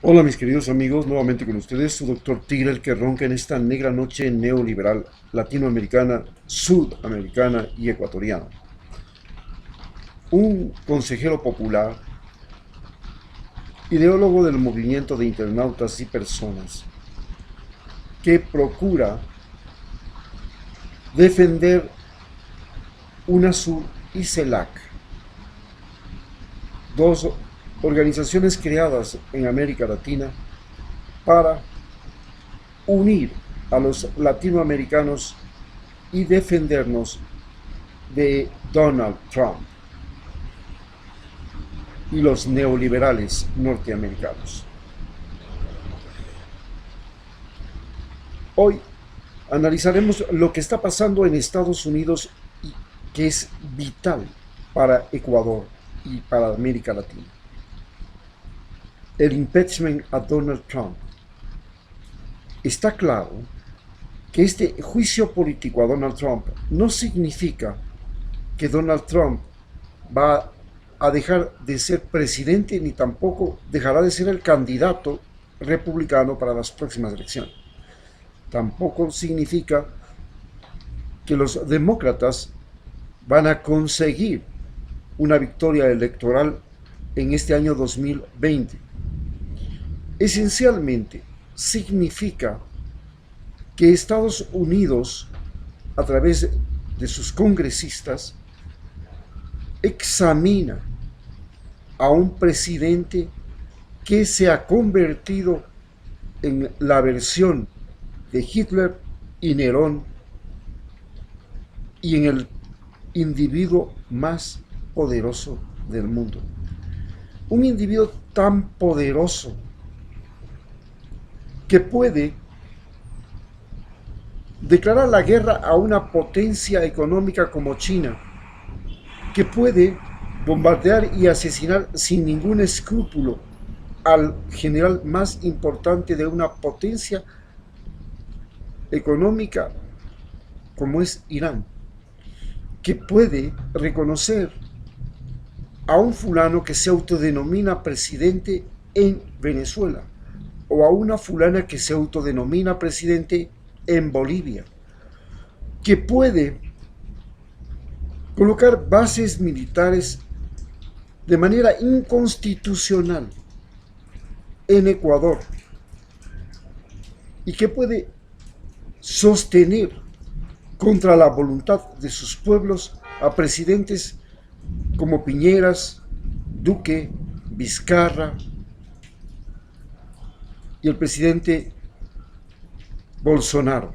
Hola mis queridos amigos, nuevamente con ustedes, su doctor Tigre, el que ronca en esta negra noche neoliberal, latinoamericana, sudamericana y ecuatoriana. Un consejero popular, ideólogo del movimiento de internautas y personas, que procura defender UNASUR y CELAC, dos organizaciones creadas en América Latina para unir a los latinoamericanos y defendernos de Donald Trump y los neoliberales norteamericanos. Hoy analizaremos lo que está pasando en Estados Unidos, que es vital para Ecuador y para América Latina. El impeachment a Donald Trump. Está claro que este juicio político a Donald Trump no significa que Donald Trump va a dejar de ser presidente ni tampoco dejará de ser el candidato republicano para las próximas elecciones. Tampoco significa que los demócratas van a conseguir una victoria electoral en este año 2020. Esencialmente significa que Estados Unidos, a través de sus congresistas, examina a un presidente que se ha convertido en la versión de Hitler y Nerón y en el individuo más poderoso del mundo. Un individuo tan poderoso que puede declarar la guerra a una potencia económica como China, que puede bombardear y asesinar sin ningún escrúpulo al general más importante de una potencia económica como es Irán, que puede reconocer a un fulano que se autodenomina presidente en Venezuela, o a una fulana que se autodenomina presidente en Bolivia, que puede colocar bases militares de manera inconstitucional en Ecuador y que puede sostener contra la voluntad de sus pueblos a presidentes como Piñeras, Duque, Vizcarra y el presidente Bolsonaro.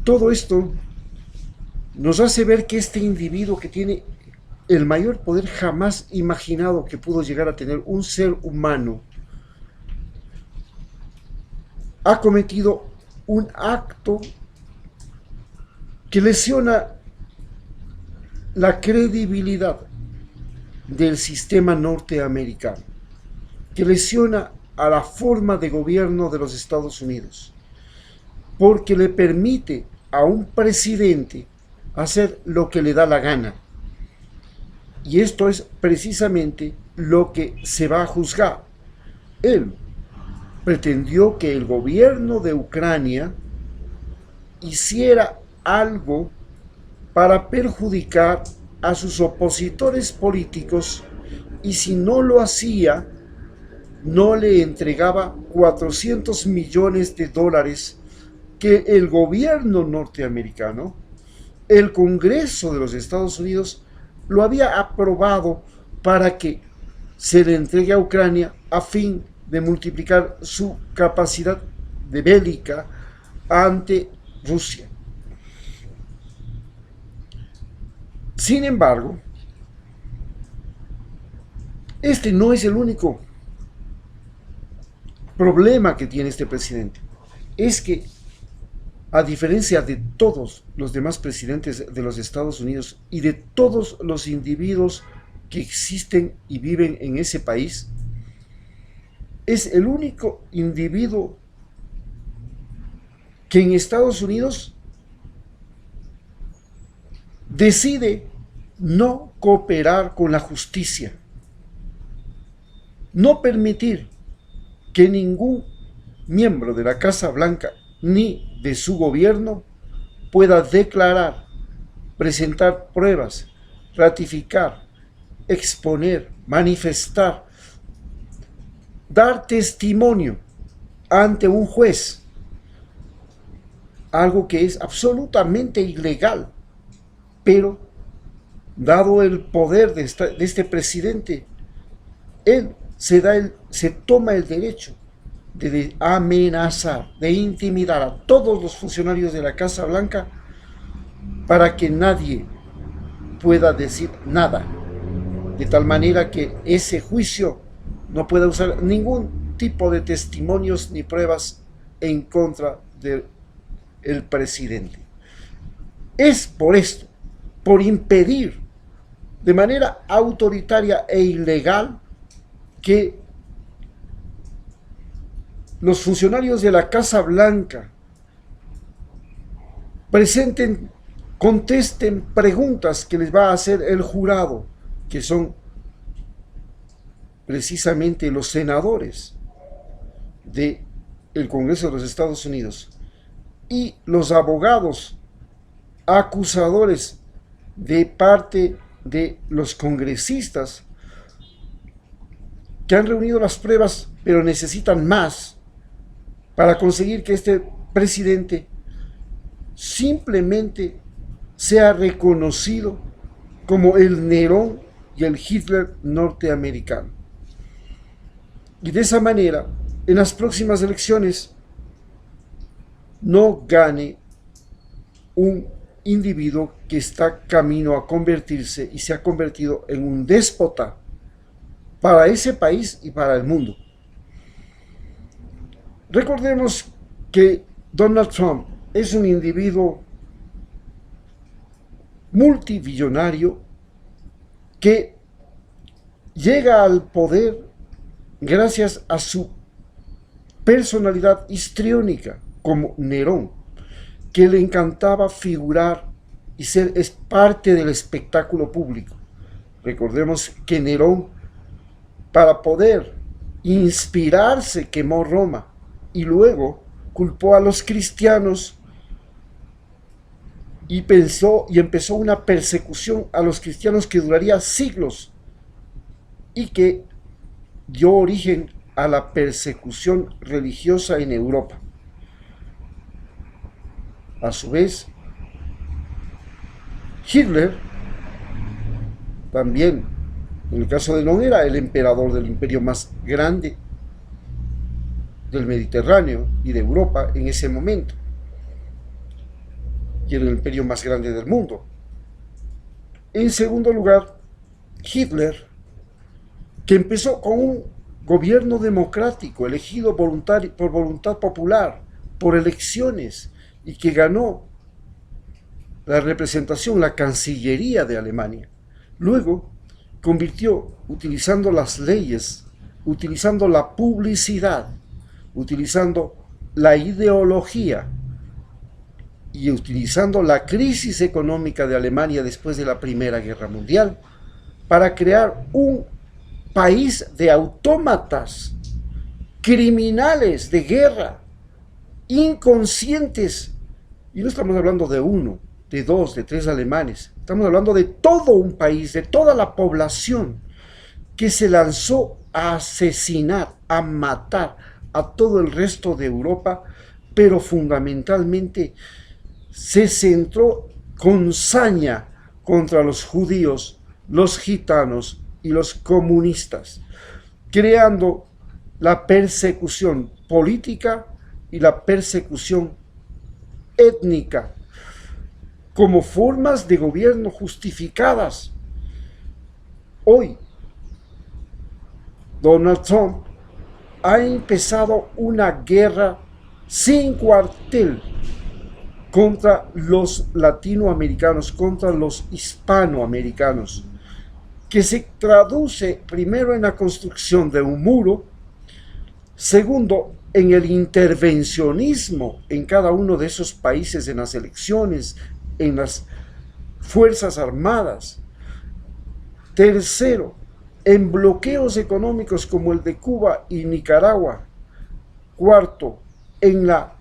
Todo esto nos hace ver que este individuo, que tiene el mayor poder jamás imaginado que pudo llegar a tener un ser humano, ha cometido un acto que lesiona la credibilidad del sistema norteamericano, que lesiona a la forma de gobierno de los Estados Unidos, porque le permite a un presidente hacer lo que le da la gana. Y esto es precisamente lo que se va a juzgar. Él pretendió que el gobierno de Ucrania hiciera algo para perjudicar a sus opositores políticos, y si no lo hacía, no le entregaba 400 millones de dólares que el gobierno norteamericano, el Congreso de los Estados Unidos, lo había aprobado para que se le entregue a Ucrania a fin de multiplicar su capacidad de bélica ante Rusia. Sin embargo, este no es el único problema que tiene este presidente. Es que, a diferencia de todos los demás presidentes de los Estados Unidos y de todos los individuos que existen y viven en ese país, es el único individuo que en Estados Unidos decide no cooperar con la justicia. no permitir que ningún miembro de la Casa Blanca ni de su gobierno pueda declarar, presentar pruebas, ratificar, exponer, manifestar, dar testimonio ante un juez, algo que es absolutamente ilegal, pero dado el poder de este presidente, él se toma el derecho de amenazar, de intimidar a todos los funcionarios de la Casa Blanca para que nadie pueda decir nada, de tal manera que ese juicio no pueda usar ningún tipo de testimonios ni pruebas en contra del presidente. Es por esto, por impedir de manera autoritaria e ilegal que los funcionarios de la Casa Blanca contesten preguntas que les va a hacer el jurado, que son precisamente los senadores del Congreso de los Estados Unidos y los abogados acusadores de parte de los congresistas que han reunido las pruebas, pero necesitan más para conseguir que este presidente simplemente sea reconocido como el Nerón y el Hitler norteamericano. Y de esa manera, en las próximas elecciones, no gane un individuo que está camino a convertirse y se ha convertido en un déspota para ese país y para el mundo. Recordemos que Donald Trump es un individuo multibillonario que llega al poder gracias a su personalidad histriónica como Nerón, que le encantaba figurar y ser parte del espectáculo público. Recordemos que Nerón, para poder inspirarse, quemó Roma y luego culpó a los cristianos y empezó una persecución a los cristianos que duraría siglos y que dio origen a la persecución religiosa en Europa. A su vez, Hitler también, en el caso de Nerón, era el emperador del imperio más grande del Mediterráneo y de Europa en ese momento, y era el imperio más grande del mundo. En segundo lugar, Hitler, que empezó con un gobierno democrático, elegido por voluntad popular, por elecciones, y que ganó la representación, la Cancillería de Alemania. Luego convirtió, utilizando las leyes, utilizando la publicidad, utilizando la ideología y utilizando la crisis económica de Alemania después de la Primera Guerra Mundial, para crear un país de autómatas, criminales de guerra, inconscientes. Y no estamos hablando de uno, de dos, de tres alemanes. Estamos hablando de todo un país, de toda la población que se lanzó a asesinar, a matar a todo el resto de Europa, pero fundamentalmente se centró con saña contra los judíos, los gitanos y los comunistas, creando la persecución política y la persecución étnica como formas de gobierno justificadas. Hoy, Donald Trump ha empezado una guerra sin cuartel contra los latinoamericanos, contra los hispanoamericanos, que se traduce primero en la construcción de un muro, segundo, en el intervencionismo en cada uno de esos países, en las elecciones, en las fuerzas armadas. Tercero, en bloqueos económicos como el de Cuba y Nicaragua. Cuarto, en la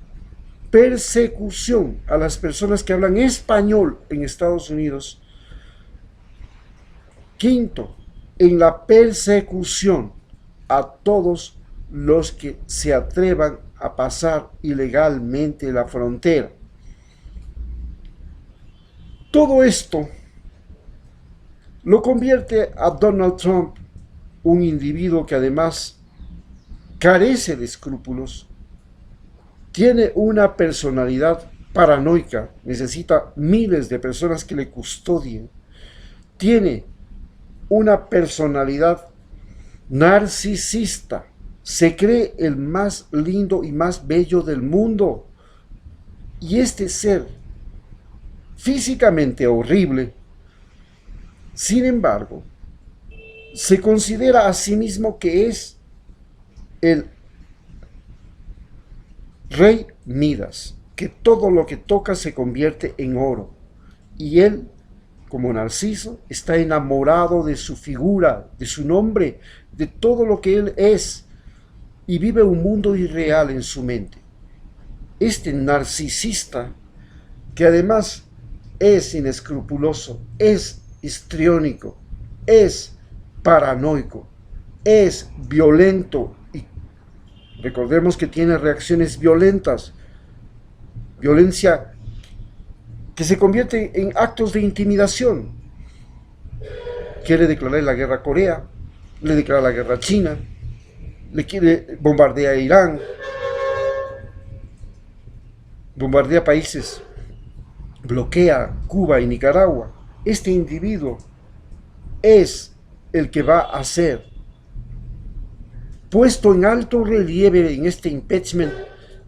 persecución a las personas que hablan español en Estados Unidos. Quinto, en la persecución a todos los que se atrevan a pasar ilegalmente la frontera. Todo esto lo convierte a Donald Trump, un individuo que además carece de escrúpulos, tiene una personalidad paranoica, necesita miles de personas que le custodien, tiene una personalidad narcisista, se cree el más lindo y más bello del mundo, y este ser físicamente horrible, sin embargo, se considera a sí mismo que es el rey Midas, que todo lo que toca se convierte en oro, y él, como Narciso, está enamorado de su figura, de su nombre, de todo lo que él es, y vive un mundo irreal en su mente. Este narcisista, que además es inescrupuloso, es histriónico, es paranoico, es violento, y recordemos que tiene reacciones violentas, violencia que se convierte en actos de intimidación. Quiere declarar la guerra a Corea, le declara la guerra a China, le quiere bombardear a Irán, bombardea países, bloquea Cuba y Nicaragua. Este individuo es el que va a ser puesto en alto relieve en este impeachment,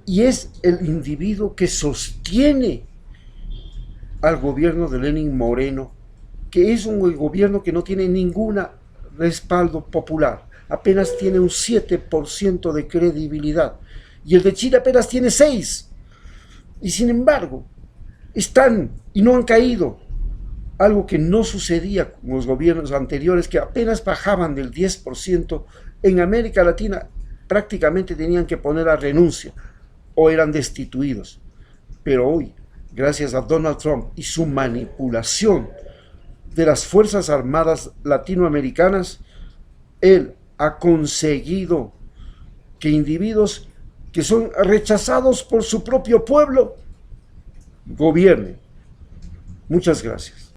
y es el individuo que sostiene al gobierno de Lenin Moreno, que es un gobierno que no tiene ningún respaldo popular, apenas tiene un 7% de credibilidad, y el de Chile apenas tiene 6%, y sin embargo están y no han caído, algo que no sucedía con los gobiernos anteriores, que apenas bajaban del 10%, en América Latina prácticamente tenían que poner a renuncia o eran destituidos. Pero hoy, gracias a Donald Trump y su manipulación de las Fuerzas Armadas latinoamericanas, él ha conseguido que individuos que son rechazados por su propio pueblo gobiernen. Muchas gracias.